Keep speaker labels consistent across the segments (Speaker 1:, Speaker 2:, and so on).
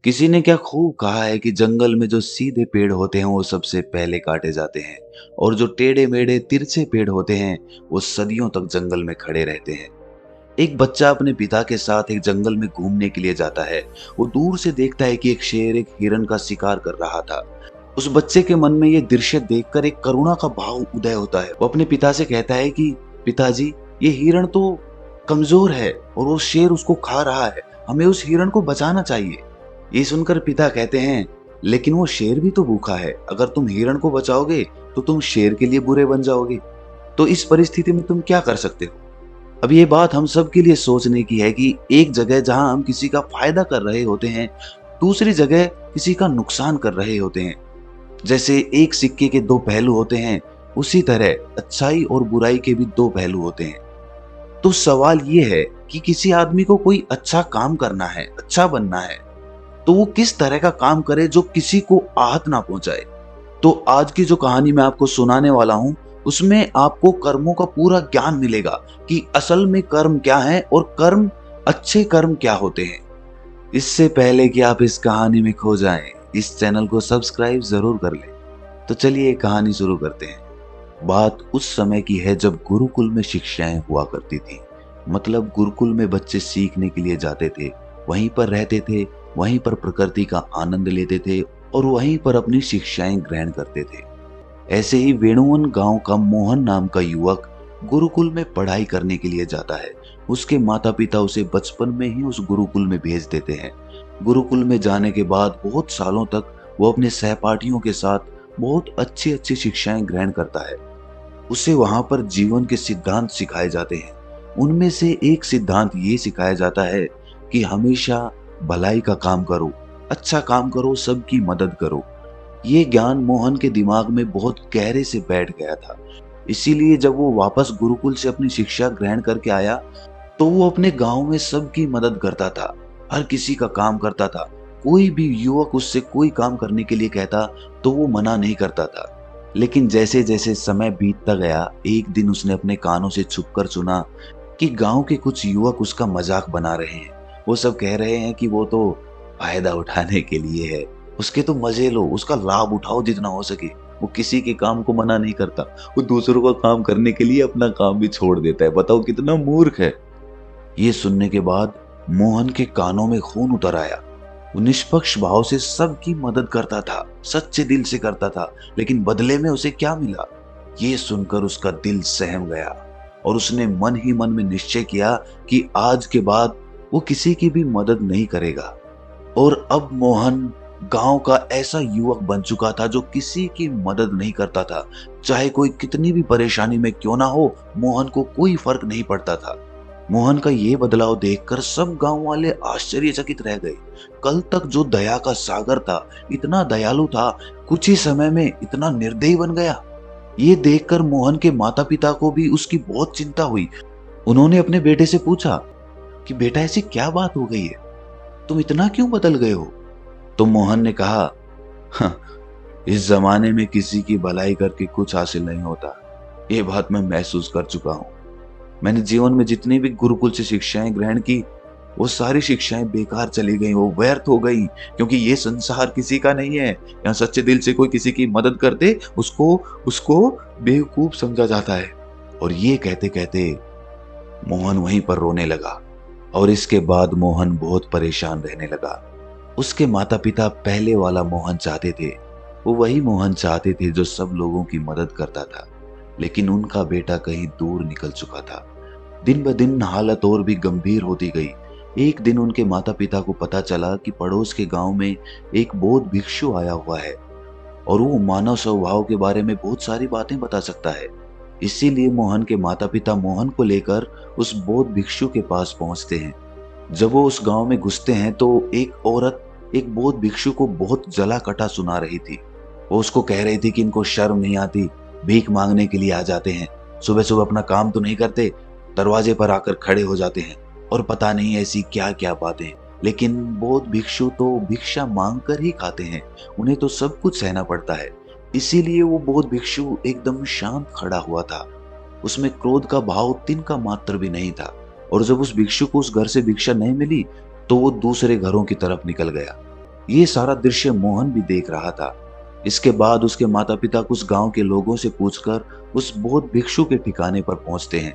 Speaker 1: किसी ने क्या खूब कहा है कि जंगल में जो सीधे पेड़ होते हैं वो सबसे पहले काटे जाते हैं और जो टेढ़े मेढ़े तिरछे पेड़ होते हैं वो सदियों तक जंगल में खड़े रहते हैं। एक बच्चा अपने पिता के साथ एक जंगल में घूमने के लिए जाता है। वो दूर से देखता है कि एक शेर एक हिरन का शिकार कर रहा था। उस बच्चे के मन में ये दृश्य देखकर एक करुणा का भाव उदय होता है। वो अपने पिता से कहता है कि पिताजी, ये हिरन तो कमजोर है और वो शेर उसको खा रहा है, हमें उस हिरन को बचाना चाहिए। ये सुनकर पिता कहते हैं, लेकिन वो शेर भी तो भूखा है, अगर तुम हिरण को बचाओगे तो तुम शेर के लिए बुरे बन जाओगे। तो इस परिस्थिति में तुम क्या कर सकते हो? अब ये बात हम सब के लिए सोचने की है कि एक जगह जहां हम किसी का फायदा कर रहे होते हैं, दूसरी जगह किसी का नुकसान कर रहे होते हैं। जैसे एक सिक्के के दो पहलू होते हैं, उसी तरह अच्छाई और बुराई के भी दो पहलू होते हैं। तो सवाल ये है कि किसी आदमी को कोई अच्छा काम करना है, अच्छा बनना है, तो वो किस तरह का काम करे जो किसी को आहत ना पहुंचाए। तो आज की जो कहानी मैं आपको सुनाने वाला हूं, उसमें आपको कर्मों का पूरा ज्ञान मिलेगा कि असल में कर्म क्या है और कर्म, अच्छे कर्म क्या होते हैं। इससे पहले कि आप इस कहानी में खो जाएं, इस चैनल को सब्सक्राइब जरूर कर लें। तो चलिए कहानी शुरू करते हैं। बात उस समय की है जब गुरुकुल में शिक्षाएं हुआ करती थी। मतलब गुरुकुल में बच्चे सीखने के लिए जाते थे, वहीं पर रहते थे, वहीं पर प्रकृति का आनंद लेते थे और वहीं पर अपनी शिक्षाएं ग्रहण करते थे। ऐसे ही वेणुवन गांव का मोहन नाम का युवक गुरुकुल में पढ़ाई करने के लिए जाता है। उसके माता पिता उसे बचपन में ही उस गुरुकुल में भेज देते हैं। गुरुकुल में जाने के बाद बहुत सालों तक वो अपने सहपाठियों के साथ बहुत अच्छी अच्छी शिक्षाएं ग्रहण करता है। उसे वहां पर जीवन के सिद्धांत सिखाए जाते हैं। उनमें से एक सिद्धांत ये सिखाया जाता है कि हमेशा भलाई का काम करो, अच्छा काम करो, सबकी मदद करो। ये ज्ञान मोहन के दिमाग में बहुत गहरे से बैठ गया था। इसीलिए जब वो वापस गुरुकुल से अपनी शिक्षा ग्रहण करके आया तो वो अपने गांव में सबकी मदद करता था, हर किसी का काम करता था। कोई भी युवक उससे कोई काम करने के लिए कहता तो वो मना नहीं करता था। लेकिन जैसे जैसे समय बीतता गया, एक दिन उसने अपने कानों से छुपकर सुना कि गांव के कुछ युवक उसका मजाक बना रहे हैं। वो सब कह रहे हैं कि वो तो फायदा उठाने के लिए है, उसके तो मजे लो, उसका लाभ उठाओ जितना हो सके। वो किसी के काम को मना नहीं करता, वो दूसरों का काम करने के लिए अपना काम भी छोड़ देता है। बताओ कितना मूर्ख है। ये सुनने के बाद मोहन के कानों में खून उतर आया। वो निष्पक्ष भाव से सबकी मदद करता था, सच्चे दिल से करता था, लेकिन बदले में उसे क्या मिला? ये सुनकर उसका दिल सहम गया और उसने मन ही मन में निश्चय किया कि आज के बाद वो किसी की भी मदद नहीं करेगा। और अब मोहन गांव का ऐसा युवक बन चुका था जो किसी की मदद नहीं करता था। चाहे कोई कितनी भी परेशानी में क्यों ना हो, मोहन को कोई फर्क नहीं पड़ता था। मोहन का ये बदलाव देखकर सब गांव वाले आश्चर्यचकित रह गए। कल तक जो दया का सागर था, इतना दयालु था, कुछ ही समय में इतना निर्दयी बन गया। ये देखकर मोहन के माता पिता को भी उसकी बहुत चिंता हुई। उन्होंने अपने बेटे से पूछा कि बेटा, ऐसी क्या बात हो गई है, तुम इतना क्यों बदल गए हो? तो मोहन ने कहा, "हाँ, इस जमाने में किसी की भलाई करके कुछ हासिल नहीं होता। ये बात मैं महसूस कर चुका हूँ। मैंने जीवन में जितनी भी गुरुकुल से शिक्षाएं ग्रहण की, वो सारी शिक्षाएं बेकार चली गई, वो व्यर्थ हो गई, क्योंकि ये संसार किसी का नहीं है। यहाँ सच्चे दिल से कोई किसी की मदद कर दे, उसको उसको बेवकूफ समझा जाता है।" और ये कहते कहते मोहन वहीं पर रोने लगा। और इसके बाद मोहन बहुत परेशान रहने लगा। उसके माता पिता पहले वाला मोहन चाहते थे, वो वही मोहन चाहते थे जो सब लोगों की मदद करता था। लेकिन उनका बेटा कहीं दूर निकल चुका था। दिन ब दिन हालत और भी गंभीर होती गई। एक दिन उनके माता पिता को पता चला कि पड़ोस के गांव में एक बौद्ध भिक्षु आया हुआ है और वो मानव स्वभाव के बारे में बहुत सारी बातें बता सकता है। इसीलिए मोहन के माता पिता मोहन को लेकर उस बौद्ध भिक्षु के पास पहुंचते हैं। जब वो उस गांव में घुसते हैं तो एक औरत एक बौद्ध भिक्षु को बहुत जला कटा सुना रही थी। वो उसको कह रही थी कि इनको शर्म नहीं आती, भीख मांगने के लिए आ जाते हैं, सुबह सुबह अपना काम तो नहीं करते, दरवाजे पर आकर खड़े हो जाते हैं और पता नहीं ऐसी क्या क्या बातें। लेकिन बौद्ध भिक्षु तो भिक्षा मांग कर ही खाते हैं, उन्हें तो सब कुछ सहना पड़ता है। इसीलिए वो बौद्ध भिक्षु एकदम शांत खड़ा हुआ था। उसमें क्रोध का भाव तिनका मात्र भी नहीं था। और जब उस भिक्षु को उस घर से भिक्षा नहीं मिली तो वो दूसरे घरों की तरफ निकल गया। ये सारा दृश्य मोहन भी देख रहा था। इसके बाद उसके माता पिता कुछ गांव के लोगों से पूछकर उस बौद्ध भिक्षु के ठिकाने पर पहुंचते हैं।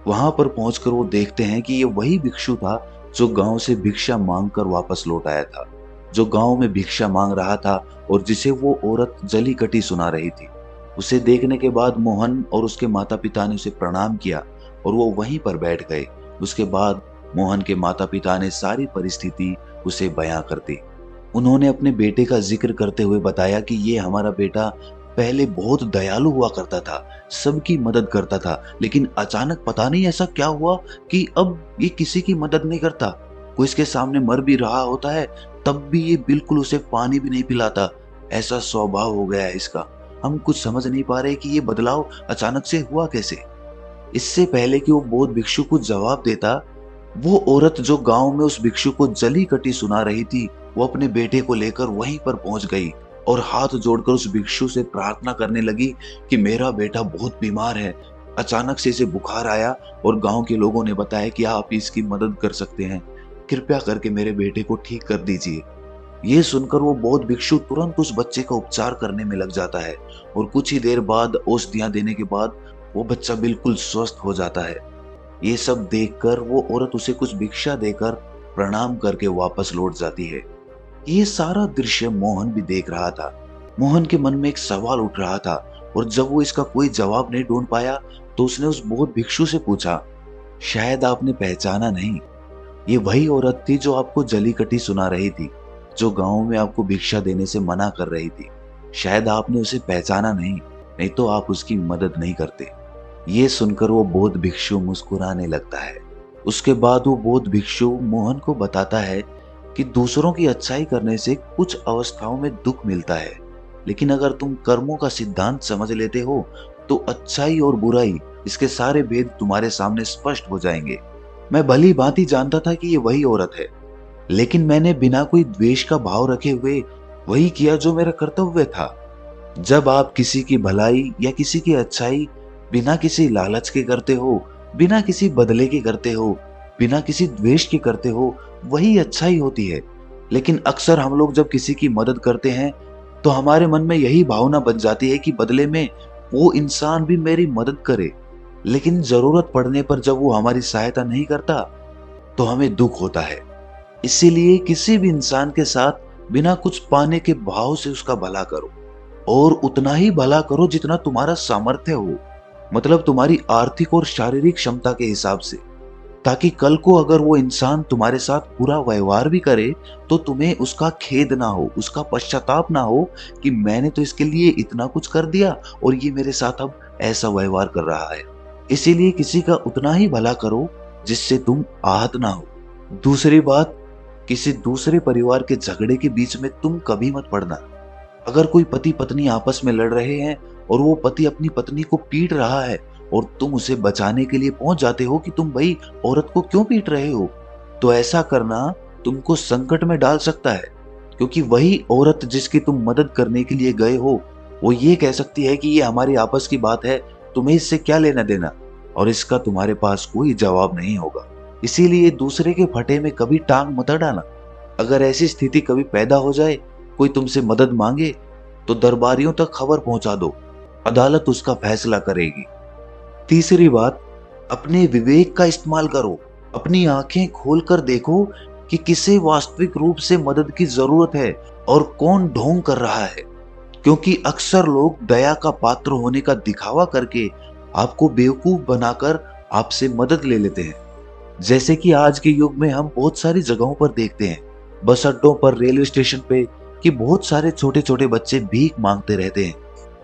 Speaker 1: वहां पर पहुंचकर वो देखते हैं कि ये वही भिक्षु था जो गांव से भिक्षा मांगकर वापस लौट आया था, जो गांव में भिक्षा मांग रहा था और जिसे वो औरत जली कटी सुना रही थी। उसे देखने के बाद मोहन और उसके माता पिता ने उसे प्रणाम किया और वो वहीं पर बैठ गए। उसके बाद मोहन के माता पिता ने सारी परिस्थिति उसे बयां कर दी। उन्होंने अपने बेटे का जिक्र करते हुए बताया कि ये हमारा बेटा पहले बहुत दयालु हुआ करता था, सबकी मदद करता था, लेकिन अचानक पता नहीं ऐसा क्या हुआ कि अब ये किसी की मदद नहीं करता। कोई इसके सामने मर भी रहा होता है तब भी ये बिल्कुल उसे पानी भी नहीं पिलाता। ऐसा स्वभाव हो गया है इसका। हम कुछ समझ नहीं पा रहे कि ये बदलाव अचानक से हुआ कैसे। इससे पहले कि वो बौद्ध भिक्षु को जवाब देता, वो औरत जो गांव में उस भिक्षु को जली कटी सुना रही थी, वो अपने बेटे को लेकर वहीं पर पहुंच गई और हाथ जोड़कर उस भिक्षु से प्रार्थना करने लगी कि मेरा बेटा बहुत बीमार है। अचानक से इसे बुखार आया और गांव के लोगों ने बताया कि आप इसकी मदद कर सकते हैं, कृपया करके मेरे बेटे को ठीक कर दीजिए। ये सुनकर वो बौद्ध भिक्षु तुरंत उस बच्चे का उपचार करने में लग जाता है और कुछ ही देर बाद औषधियां देने के बाद वो बच्चा बिल्कुल स्वस्थ हो जाता है। ये सब देखकर वो औरत उसे कुछ भिक्षा देकर प्रणाम करके वापस लौट जाती है। ये सारा दृश्य मोहन भी देख रहा था। मोहन के मन में एक सवाल उठ रहा था और जब वो इसका कोई जवाब नहीं ढूंढ पाया तो उसने उस बौद्ध भिक्षु से पूछा, शायद आपने पहचाना नहीं, ये वही औरत थी जो आपको जली कटी सुना रही थी, जो गांव में आपको भिक्षा देने से मना कर रही थी। शायद आपने उसे पहचाना नहीं तो आप उसकी मदद नहीं करते। ये सुनकर वो बौद्ध भिक्षु मुस्कुराने लगता है। उसके बाद वो बौद्ध भिक्षु मोहन को बताता है कि दूसरों की अच्छाई करने से कुछ अवस्थाओं में दुख मिलता है, लेकिन अगर तुम कर्मों का सिद्धांत समझ लेते हो तो अच्छाई और बुराई, इसके सारे भेद तुम्हारे सामने स्पष्ट हो जाएंगे। मैं भली भांति जानता था कि ये वही औरत है, लेकिन मैंने बिना कोई द्वेष का भाव रखे हुए वही किया जो मेरा कर्तव्य था। जब आप किसी की भलाई या किसी की अच्छाई बिना किसी लालच के करते हो, बिना किसी बदले के करते हो, बिना किसी द्वेष के करते हो, वही अच्छाई होती है। लेकिन अक्सर हम लोग जब किसी की मदद करते हैं तो हमारे मन में यही भावना बन जाती है कि बदले में वो इंसान भी मेरी मदद करे, लेकिन जरूरत पड़ने पर जब वो हमारी सहायता नहीं करता तो हमें दुख होता है। इसीलिए किसी भी इंसान के साथ बिना कुछ पाने के भाव से उसका भला करो और उतना ही भला करो जितना तुम्हारा सामर्थ्य हो, मतलब तुम्हारी आर्थिक और शारीरिक क्षमता के हिसाब से, ताकि कल को अगर वो इंसान तुम्हारे साथ बुरा व्यवहार भी करे तो तुम्हें उसका खेद ना हो, उसका पश्चाताप ना हो कि मैंने तो इसके लिए इतना कुछ कर दिया और ये मेरे साथ अब ऐसा व्यवहार कर रहा है। इसीलिए किसी का उतना ही भला करो जिससे तुम आहत ना हो। दूसरी बात, किसी दूसरे परिवार के झगड़े के बीच में तुम कभी मत पड़ना। अगर कोई पति पत्नी आपस में लड़ रहे हैं और वो पति अपनी पत्नी को पीट रहा है और तुम उसे बचाने के लिए पहुंच जाते हो कि तुम भाई औरत को क्यों पीट रहे हो, तो ऐसा करना तुमको संकट में डाल सकता है, क्योंकि वही औरत जिसकी तुम मदद करने के लिए गए हो वो ये कह सकती है कि ये हमारी आपस की बात है, तुम्हें इससे क्या लेना देना, और इसका तुम्हारे पास कोई जवाब नहीं होगा। इसीलिए दूसरे के फटे में कभी टांग मत डालना। अगर ऐसी स्थिति कभी पैदा हो जाए, कोई तुमसे मदद मांगे तो दरबारियों तक खबर पहुंचा दो, अदालत उसका फैसला करेगी। तीसरी बात, अपने विवेक का इस्तेमाल करो। अपनी आंखें खोलकर देखो कि किसे वास्तविक रूप से मदद की जरूरत है और कौन ढोंग कर रहा है, क्योंकि अक्सर लोग दया का पात्र होने का दिखावा करके आपको बेवकूफ बनाकर आपसे मदद ले लेते हैं। जैसे कि आज के युग में हम बहुत सारी जगहों पर देखते हैं, बस अड्डों पर, रेलवे स्टेशन पे, कि बहुत सारे छोटे छोटे बच्चे भीख मांगते रहते हैं।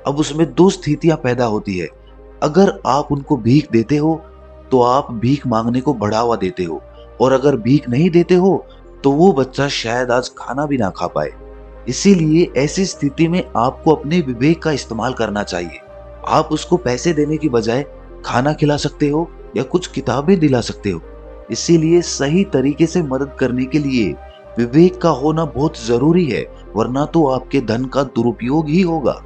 Speaker 1: अब उसमें दो स्थितियां पैदा होती है। अगर आप उनको भीख देते हो तो आप भीख मांगने को बढ़ावा देते हो, और अगर भीख नहीं देते हो तो वो बच्चा शायद आज खाना भी ना खा पाए। इसीलिए ऐसी स्थिति में आपको अपने विवेक का इस्तेमाल करना चाहिए। आप उसको पैसे देने की बजाय खाना खिला सकते हो या कुछ किताबें दिला सकते हो। इसीलिए सही तरीके से मदद करने के लिए विवेक का होना बहुत जरूरी है, वरना तो आपके धन का दुरुपयोग ही होगा।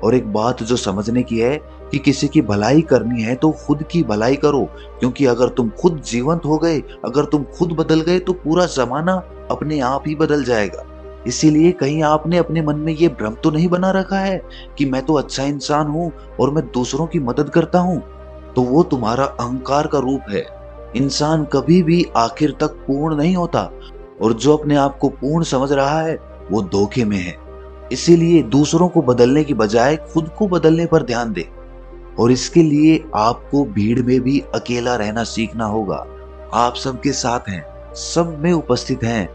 Speaker 1: और एक बात जो समझने की है कि किसी की भलाई करनी है तो खुद की भलाई करो, क्योंकि अगर तुम खुद जीवंत हो गए, अगर तुम खुद बदल गए तो पूरा जमाना अपने आप ही बदल जाएगा। इसीलिए कहीं आपने अपने मन में ये भ्रम तो नहीं बना रखा है कि मैं तो अच्छा इंसान हूं और मैं दूसरों की मदद करता हूं। तो वो तुम्हारा अहंकार का रूप है। इंसान कभी भी आखिर तक पूर्ण नहीं होता, और जो अपने आप को पूर्ण समझ रहा है वो धोखे में है। इसीलिए दूसरों को बदलने की बजाय खुद को बदलने पर ध्यान दे। और इसके लिए आपको भीड़ में भी अकेला रहना सीखना होगा। आप सबके साथ हैं, सब में उपस्थित हैं,